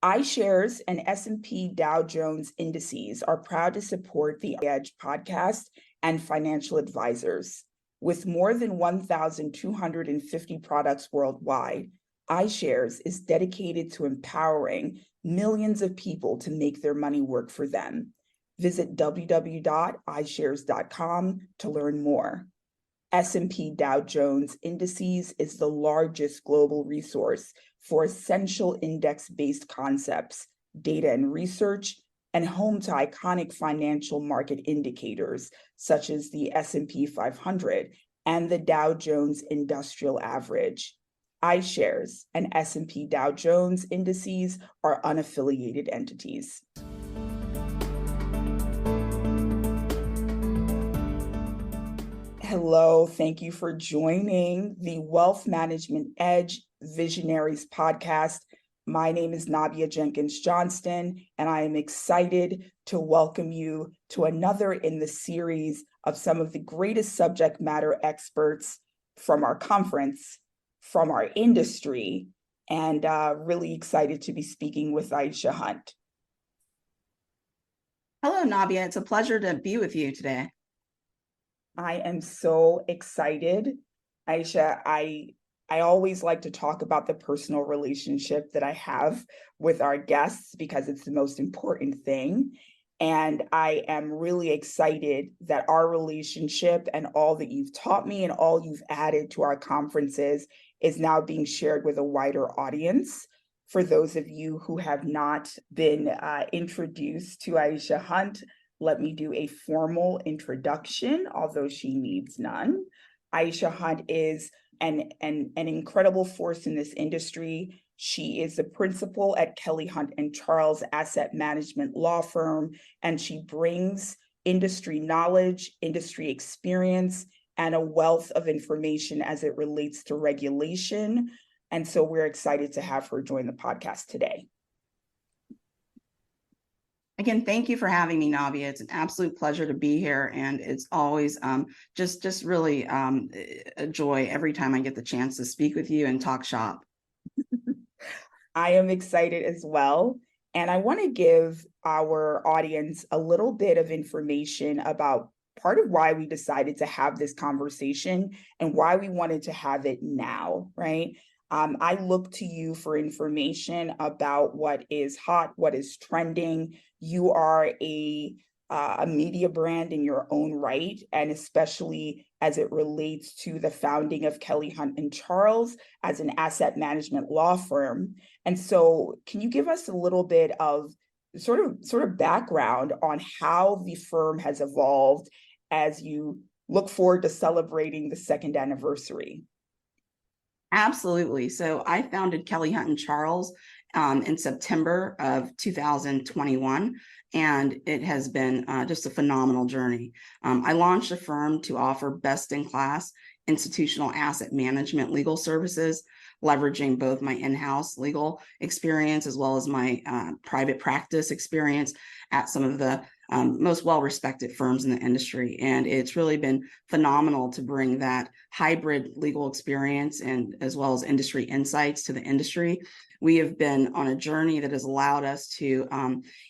iShares and S&P Dow Jones indices are proud to support the EDGE Podcast and financial advisors. With more than 1,250 products worldwide, iShares is dedicated to empowering millions of people to make their money work for them. Visit www.ishares.com to learn more. S&P Dow Jones Indices is the largest global resource for essential index-based concepts, data and research, and home to iconic financial market indicators such as the S&P 500 and the Dow Jones Industrial Average. iShares and S&P Dow Jones Indices are unaffiliated entities. Hello, thank you for joining the Wealth Management EDGE Visionaries Podcast. My name is Nabia Jenkins-Johnston, and I am excited to welcome you to another in the series of some of the greatest subject matter experts from our conference, from our industry, and really excited to be speaking with Aisha Hunt. Hello, Nabia. It's a pleasure to be with you today. I am so excited. Aisha, I always like to talk about the personal relationship that I have with our guests because it's the most important thing. And I am really excited that our relationship and all that you've taught me and all you've added to our conferences is now being shared with a wider audience. For those of you who have not been introduced to Aisha Hunt, let me do a formal introduction, although she needs none. Aisha Hunt is an incredible force in this industry. She is the principal at Kelley Hunt Charles asset management law firm, and she brings industry knowledge, industry experience, and a wealth of information as it relates to regulation. And so we're excited to have her join the podcast today. Again, thank you for having me, Nabia. It's an absolute pleasure to be here, and it's always just really a joy every time I get the chance to speak with you and talk shop. I am excited as well, and I want to give our audience a little bit of information about part of why we decided to have this conversation and why we wanted to have it now, right? I look to you for information about what is hot, what is trending. You are a media brand in your own right, and especially as it relates to the founding of Kelley Hunt Charles as an asset management law firm. And so can you give us a little bit of sort of background on how the firm has evolved as you look forward to celebrating the second anniversary? Absolutely. So I founded Kelley Hunt Charles in September of 2021, and it has been just a phenomenal journey. I launched a firm to offer best-in-class institutional asset management legal services, leveraging both my in-house legal experience as well as my private practice experience at some of the most well-respected firms in the industry. And it's really been phenomenal to bring that hybrid legal experience and as well as industry insights to the industry. We have been on a journey that has allowed us to,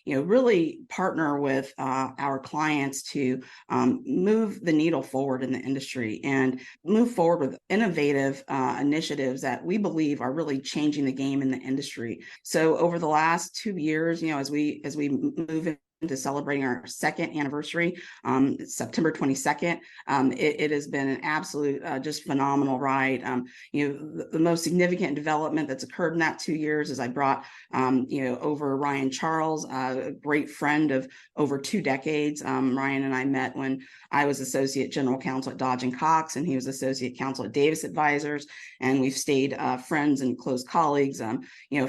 really partner with our clients to move the needle forward in the industry and move forward with innovative initiatives that we believe are really changing the game in the industry. So over the last 2 years, as we move into celebrating our second anniversary, September 22nd. It has been an absolute, just phenomenal ride. The most significant development that's occurred in that 2 years is I brought, over Ryan Charles, a great friend of over 2 decades. Ryan and I met when I was associate general counsel at Dodge & Cox, and he was associate counsel at Davis Advisors. And we've stayed friends and close colleagues,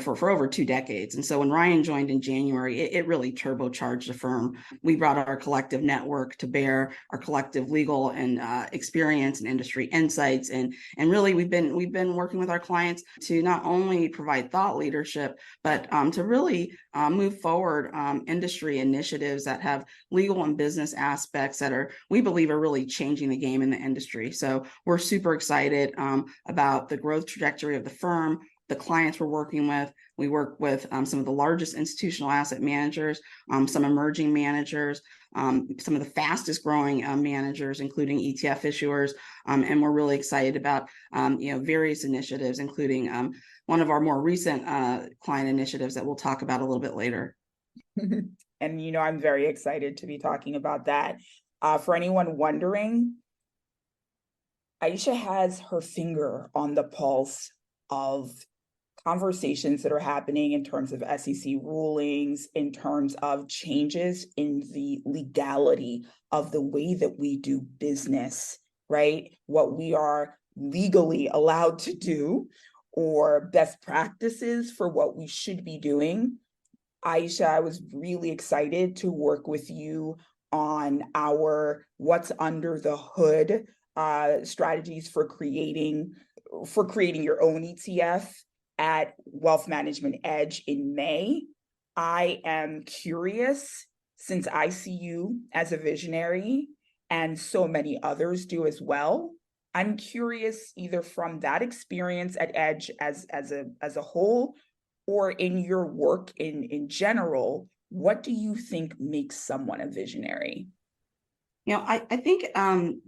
for over 2 decades. And so when Ryan joined in January, it really turbocharged the firm. We brought our collective network to bear, our collective legal and experience and industry insights, and really we've been working with our clients to not only provide thought leadership, but to really move forward industry initiatives that have legal and business aspects that we believe are really changing the game in the industry. So we're super excited about the growth trajectory of the firm, the clients we're working with. We work with some of the largest institutional asset managers, some emerging managers, some of the fastest growing managers, including ETF issuers. And we're really excited about various initiatives, including one of our more recent client initiatives that we'll talk about a little bit later. And I'm very excited to be talking about that. For anyone wondering, Aisha has her finger on the pulse of conversations that are happening in terms of SEC rulings, in terms of changes in the legality of the way that we do business, right? What we are legally allowed to do, or best practices for what we should be doing. Aisha, I was really excited to work with you on our what's under the hood strategies for creating your own ETF at WealthManagement EDGE in May. I am curious, since I see you as a visionary and so many others do as well. I'm curious either from that experience at EDGE as a whole, or in your work in general, what do you think makes someone a visionary? I think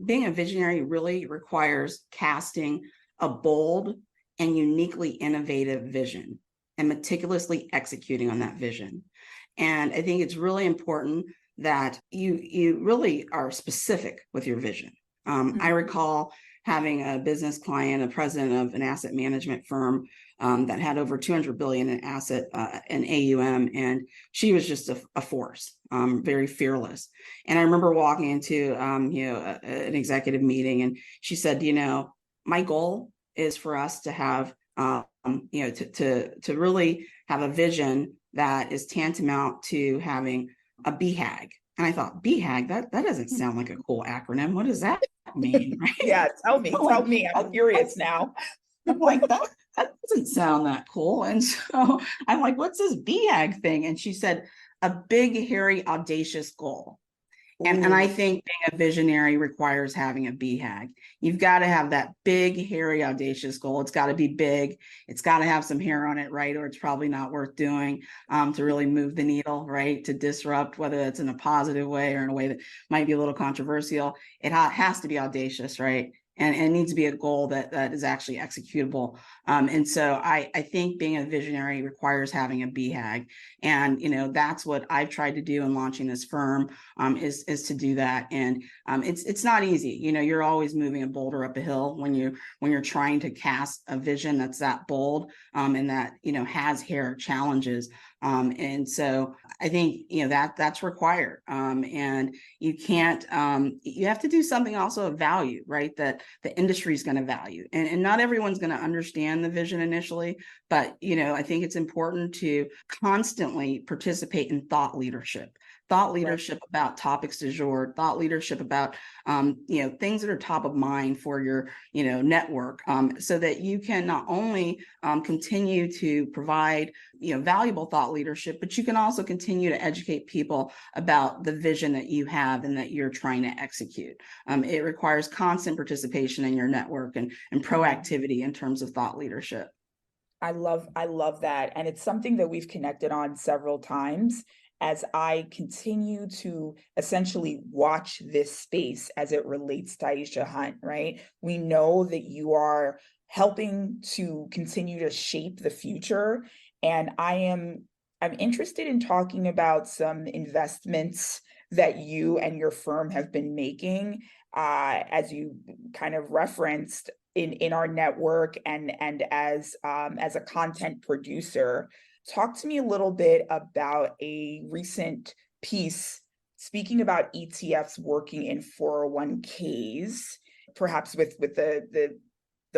being a visionary really requires casting a bold and uniquely innovative vision and meticulously executing on that vision. And I think it's really important that you really are specific with your vision. I recall having a business client, a president of an asset management firm that had over 200 billion in asset and AUM, and she was just a force, very fearless. And I remember walking into an executive meeting, and she said, my goal is for us to have to really have a vision that is tantamount to having a BHAG. And I thought, BHAG, that doesn't sound like a cool acronym. What does that mean? Right? Yeah, tell me. I'm curious now. I'm like, that doesn't sound that cool. And so I'm like, what's this BHAG thing? And she said, a big, hairy, audacious goal. And I think being a visionary requires having a BHAG. You've got to have that big, hairy, audacious goal. It's got to be big. It's got to have some hair on it, right? Or it's probably not worth doing to really move the needle, right? To disrupt, whether it's in a positive way or in a way that might be a little controversial. It has to be audacious, right? And it needs to be a goal that is actually executable. And so I think being a visionary requires having a BHAG. And, that's what I've tried to do in launching this firm is to do that. And it's not easy. You're always moving a boulder up a hill when you're trying to cast a vision that's that bold and that, has hair challenges. And so I think, that's required. And you can't, you have to do something also of value, right? That the industry is going to value. And not everyone's going to understand the vision initially, but, I think it's important to constantly participate in thought leadership about topics du jour, thought leadership about, things that are top of mind for your, network, so that you can not only continue to provide, valuable thought leadership, but you can also continue to educate people about the vision that you have and that you're trying to execute. It requires constant participation in your network and proactivity in terms of thought leadership. I love that. And it's something that we've connected on several times as I continue to essentially watch this space as it relates to Aisha Hunt, right? We know that you are helping to continue to shape the future. And I'm interested in talking about some investments that you and your firm have been making, as you kind of referenced in our network and as a content producer. Talk to me a little bit about a recent piece speaking about ETFs working in 401ks, perhaps with the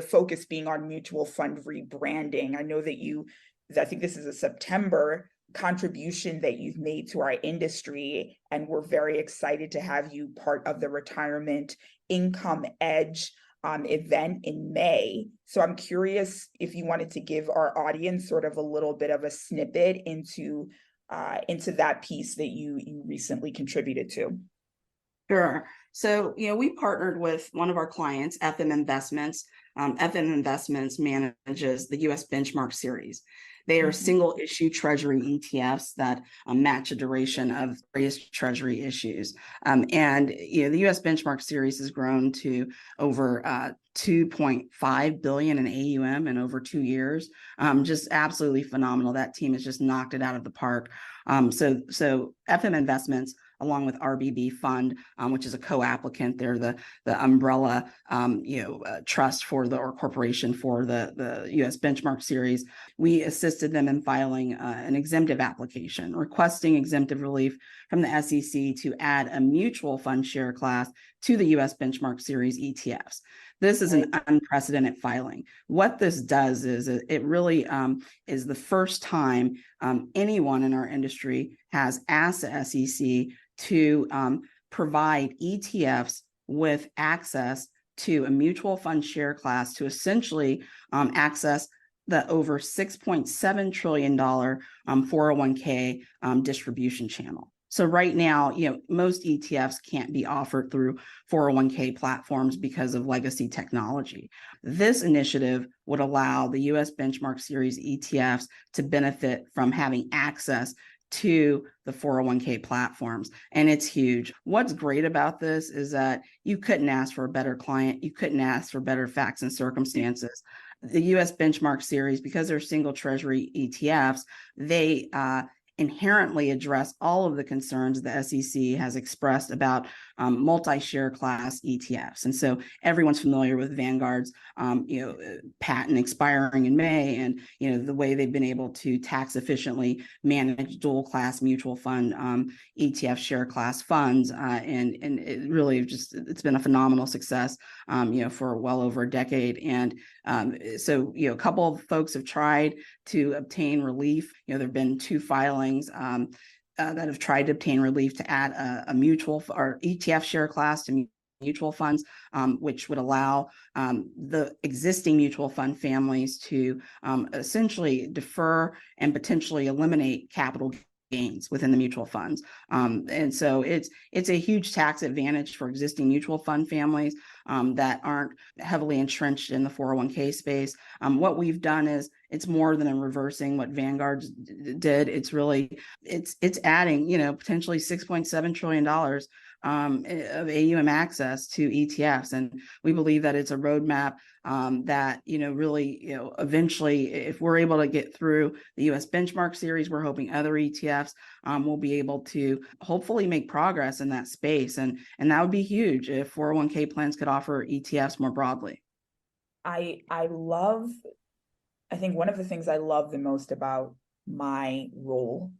focus being on mutual fund rebranding. I know that I think this is a September contribution that you've made to our industry, and we're very excited to have you part of the Retirement Income Edge event in May. So I'm curious if you wanted to give our audience sort of a little bit of a snippet into that piece that you recently contributed to. Sure. So, we partnered with one of our clients, FM Investments. FM Investments manages the U.S. Benchmark Series. They are single issue treasury ETFs that match a duration of various treasury issues. And the U.S. Benchmark Series has grown to over 2.5 billion in AUM in over 2 years. Just absolutely phenomenal. That team has just knocked it out of the park. So FM Investments, along with RBB Fund, which is a co-applicant. They're the umbrella trust for or corporation for the U.S. Benchmark Series. We assisted them in filing an exemptive application, requesting exemptive relief from the SEC to add a mutual fund share class to the U.S. Benchmark Series ETFs. This is an unprecedented filing. What this does is it really is the first time anyone in our industry has asked the SEC to provide ETFs with access to a mutual fund share class to essentially access the over $6.7 trillion 401k distribution channel. So right now, most ETFs can't be offered through 401k platforms because of legacy technology. This initiative would allow the U.S. Benchmark Series ETFs to benefit from having access to the 401k platforms. And it's huge. What's great about this is that you couldn't ask for a better client. You couldn't ask for better facts and circumstances. The U.S. Benchmark Series, because they're single treasury ETFs, they inherently address all of the concerns the SEC has expressed about multi-share class ETFs. And so everyone's familiar with Vanguard's patent expiring in May, and the way they've been able to tax efficiently manage dual class mutual fund ETF share class funds, and it really it's been a phenomenal success for well over a decade. And so a couple of folks have tried to obtain relief. There have been 2 filings that have tried to obtain relief to add a mutual or ETF share class to mutual funds, which would allow the existing mutual fund families to essentially defer and potentially eliminate capital gains within the mutual funds. And so it's a huge tax advantage for existing mutual fund families that aren't heavily entrenched in the 401k space. What we've done is it's more than a reversing what Vanguard did. It's really, it's adding, potentially $6.7 trillion of AUM access to ETFs. And we believe that it's a roadmap that, really, eventually, if we're able to get through the U.S. Benchmark Series, we're hoping other ETFs will be able to hopefully make progress in that space. And that would be huge if 401k plans could offer ETFs more broadly. I think one of the things I love the most about my role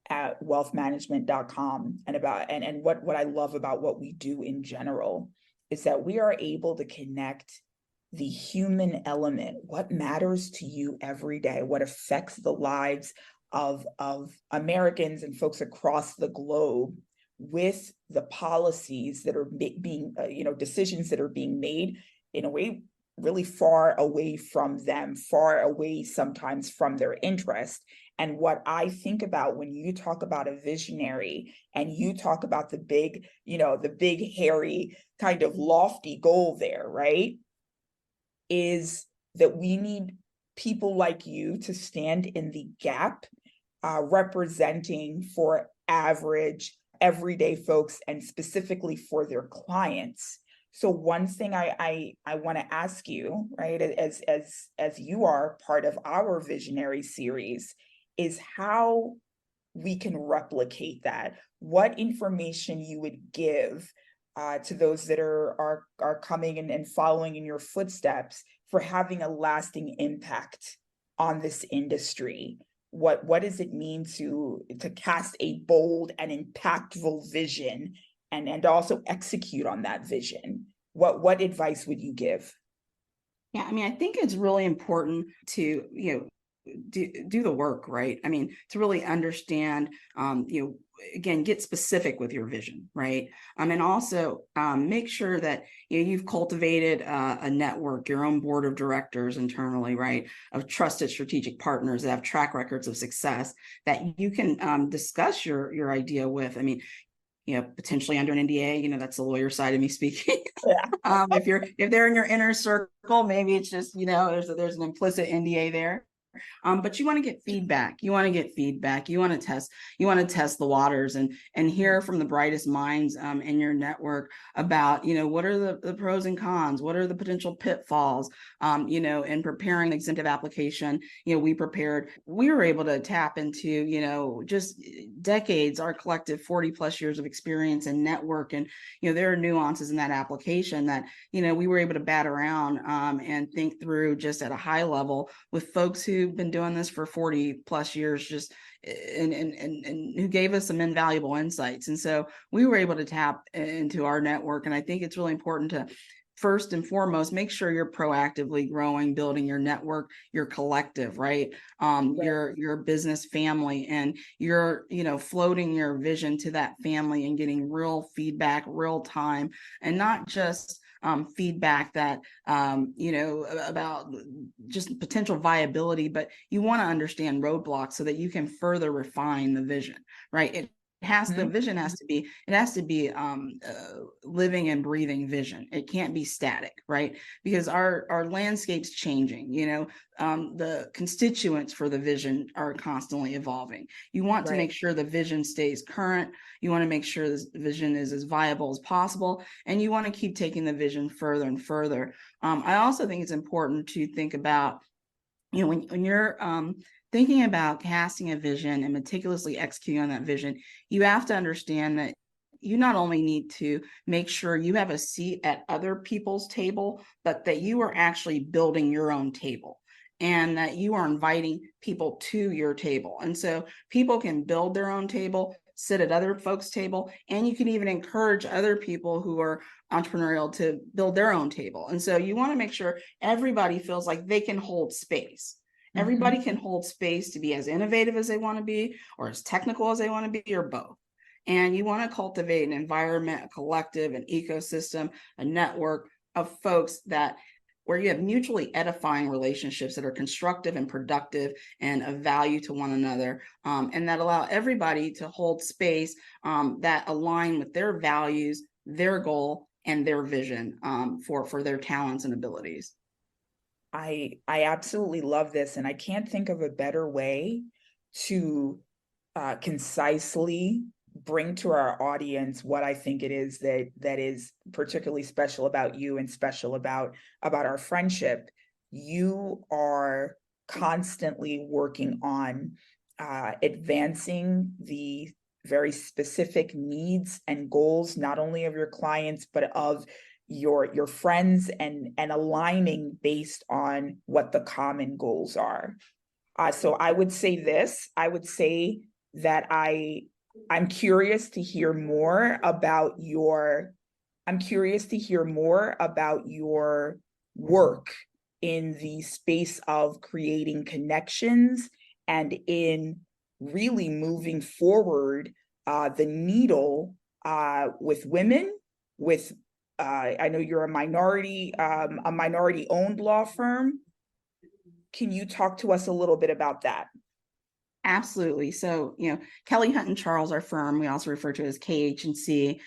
at wealthmanagement.com and what I love about what we do in general is that we are able to connect the human element, what matters to you every day, what affects the lives of Americans and folks across the globe, with the policies that are being, decisions that are being made in a way really far away from them, far away sometimes from their interest. And what I think about when you talk about a visionary and you talk about the big, the big, hairy, kind of lofty goal there, right, is that we need people like you to stand in the gap, representing for average, everyday folks, and specifically for their clients. So one thing I want to ask you, right, as you are part of our visionary series, is how we can replicate that. What information you would give to those that are coming and following in your footsteps for having a lasting impact on this industry? What does it mean to cast a bold and impactful vision and also execute on that vision? What advice would you give? Yeah, I think it's really important to, do the work, right? To really understand, again, get specific with your vision, right? And also make sure that you've cultivated a network, your own board of directors internally, right, of trusted strategic partners that have track records of success that you can discuss your idea with. potentially under an NDA. That's the lawyer side of me speaking. Yeah. If they're in your inner circle, maybe it's just, there's an implicit NDA there. But you want to get feedback. You want to get feedback. You want to test the waters and hear from the brightest minds in your network about, what are the pros and cons? What are the potential pitfalls? In preparing the exemptive application, we were able to tap into, just decades, our collective 40 plus years of experience and network. And, there are nuances in that application that, we were able to bat around and think through just at a high level with folks who've been doing this for 40 plus years, just and who gave us some invaluable insights. And so we were able to tap into our network. And I think it's really important to first and foremost make sure you're proactively growing, building your network, your collective, right? Your business family, and you're floating your vision to that family and getting real feedback, real time, and not just feedback that about just potential viability, but you want to understand roadblocks so that you can further refine the vision, right? The vision has to be living and breathing vision. It can't be static, right? Because our landscape's changing. The constituents for the vision are constantly evolving. You want to make sure the vision stays current. You want to make sure this vision is as viable as possible, and you want to keep taking the vision further and further. I also think it's important to think about, when you're thinking about casting a vision and meticulously executing on that vision, you have to understand that you not only need to make sure you have a seat at other people's table, but that you are actually building your own table and that you are inviting people to your table. And so people can build their own table, sit at other folks' table, and you can even encourage other people who are entrepreneurial to build their own table. And so you want to make sure everybody feels like they can hold space. Everybody can hold space to be as innovative as they want to be, or as technical as they want to be, or both. And you want to cultivate an environment, a collective, an ecosystem, a network of folks where you have mutually edifying relationships that are constructive and productive and of value to one another, and that allow everybody to hold space that align with their values, their goal, and their vision for their talents and abilities. I absolutely love this, and I can't think of a better way to concisely bring to our audience what I think it is that is particularly special about you and special about our friendship. You are constantly working on advancing the very specific needs and goals, not only of your clients, but of your friends, and aligning based on what the common goals are. So I would say that I'm curious to hear more about your work in the space of creating connections and in really moving forward the needle with women, with I know you're a minority owned law firm. Can you talk to us a little bit about that? Absolutely. So, Kelley Hunt Charles, our firm, we also refer to as KH&C.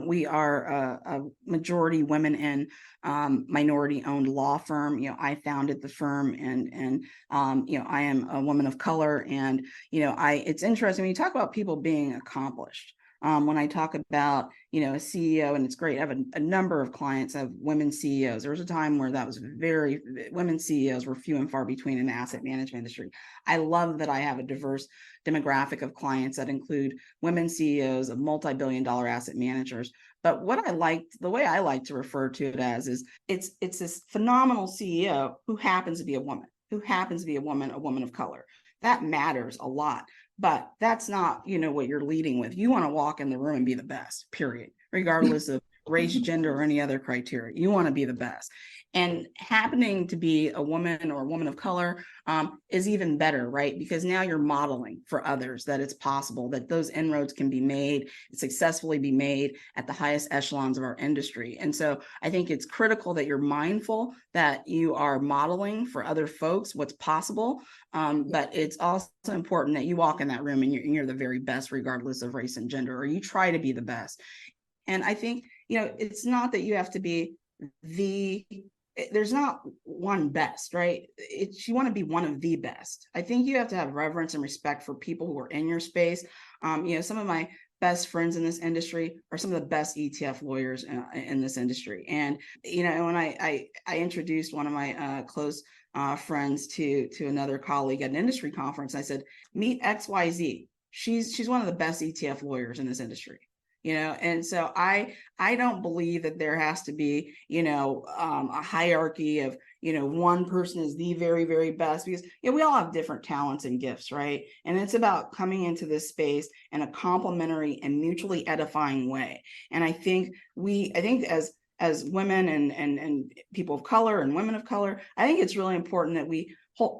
We are a majority women and minority owned law firm. I founded the firm, and I am a woman of color. And, it's interesting when you talk about people being accomplished. When I talk about, a CEO, and it's great, I have a number of clients of women CEOs. There was a time where that was women CEOs were few and far between in the asset management industry. I love that I have a diverse demographic of clients that include women CEOs of multi-billion-dollar asset managers. But the way I like to refer to it as is it's this phenomenal CEO who happens to be a woman, a woman of color. That matters a lot. But that's not, what you're leading with. You want to walk in the room and be the best, period, regardless of race, gender, or any other criteria. You want to be the best. And happening to be a woman or a woman of color is even better, right? Because now you're modeling for others that it's possible, that those inroads can be made, successfully be made at the highest echelons of our industry. And so I think it's critical that you're mindful that you are modeling for other folks what's possible. But it's also important that you walk in that room and you're the very best, regardless of race and gender, or you try to be the best. And I think, it's not that you have to be there's not one best, right? You want to be one of the best. I think you have to have reverence and respect for people who are in your space. Some of my best friends in this industry are some of the best ETF lawyers in this industry. And, when I introduced one of my close friends to another colleague at an industry conference, I said, meet XYZ. She's one of the best ETF lawyers in this industry. And so I don't believe that there has to be, a hierarchy of, one person is the very, very best, because we all have different talents and gifts, right? And it's about coming into this space in a complementary and mutually edifying way. And I think as women and people of color and women of color, I think it's really important that we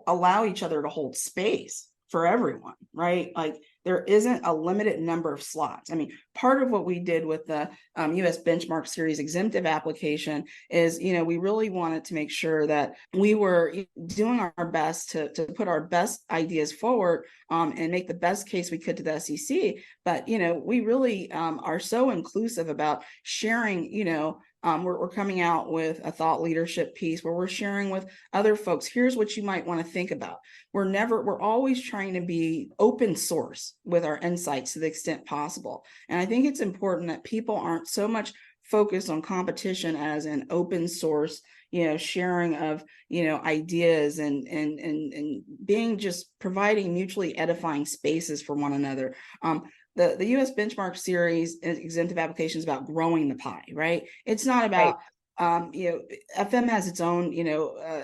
allow each other to hold space for everyone, right? Like, there isn't a limited number of slots. I mean, part of what we did with the US Benchmark Series exemptive application is, we really wanted to make sure that we were doing our best to put our best ideas forward and make the best case we could to the SEC. But, we really are so inclusive about sharing, we're coming out with a thought leadership piece where we're sharing with other folks, here's what you might want to think about. We're always trying to be open source with our insights to the extent possible. And I think it's important that people aren't so much focused on competition as an open source, sharing of, ideas and being just providing mutually edifying spaces for one another. The US Benchmark Series exemptive application is about growing the pie, right? It's not about, FM has its own,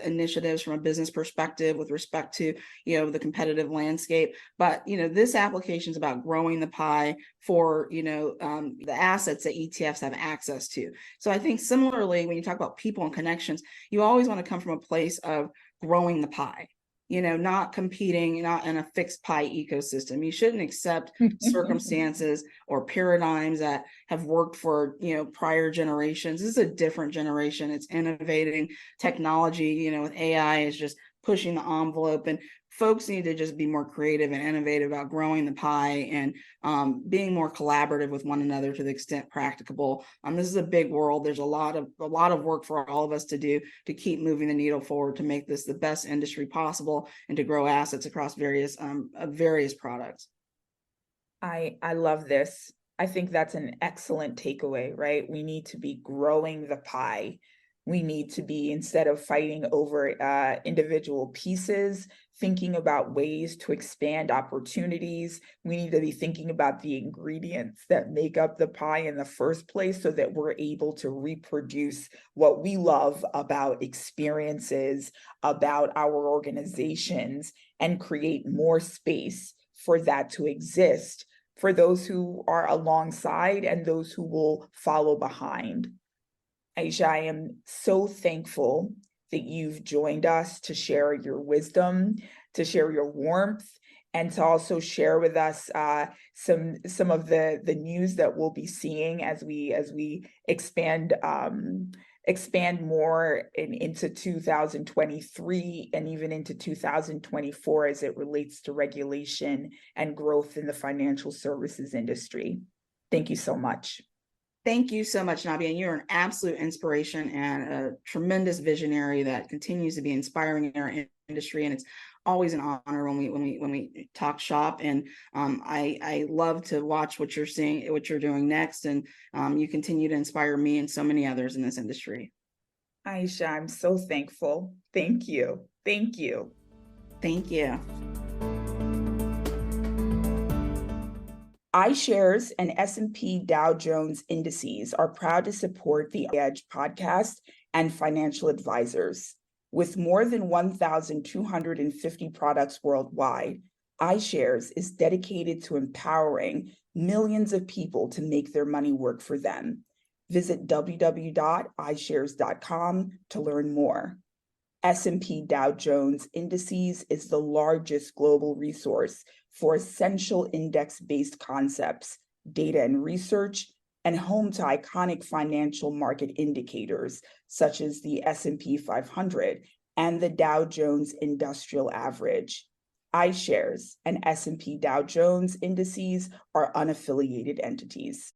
initiatives from a business perspective with respect to, the competitive landscape. But, this application is about growing the pie for, the assets that ETFs have access to. So I think similarly, when you talk about people and connections, you always want to come from a place of growing the pie. Not competing, not in a fixed pie ecosystem. You shouldn't accept circumstances or paradigms that have worked for, prior generations. This is a different generation. It's innovating technology, with AI is just pushing the envelope, and folks need to just be more creative and innovative about growing the pie and being more collaborative with one another to the extent practicable. This is a big world. There's a lot of work for all of us to do to keep moving the needle forward, to make this the best industry possible and to grow assets across various products. I love this. I think that's an excellent takeaway, right? We need to be growing the pie. We need to be, instead of fighting over individual pieces, thinking about ways to expand opportunities. We need to be thinking about the ingredients that make up the pie in the first place, so that we're able to reproduce what we love about experiences, about our organizations, and create more space for that to exist for those who are alongside and those who will follow behind. Aisha, I am so thankful that you've joined us to share your wisdom, to share your warmth, and to also share with us some of the news that we'll be seeing as we expand more into 2023 and even into 2024 as it relates to regulation and growth in the financial services industry. Thank you so much. Thank you so much, Nabia. And you're an absolute inspiration and a tremendous visionary that continues to be inspiring in our industry. And it's always an honor when we talk shop. And I love to watch what you're seeing, what you're doing next. And you continue to inspire me and so many others in this industry. Aisha, I'm so thankful. Thank you. Thank you. Thank you. iShares and S&P Dow Jones indices are proud to support the EDGE Podcast and financial advisors. With more than 1,250 products worldwide, iShares is dedicated to empowering millions of people to make their money work for them. Visit www.ishares.com to learn more. S&P Dow Jones Indices is the largest global resource for essential index-based concepts, data and research, and home to iconic financial market indicators such as the S&P 500 and the Dow Jones Industrial Average. iShares and S&P Dow Jones Indices are unaffiliated entities.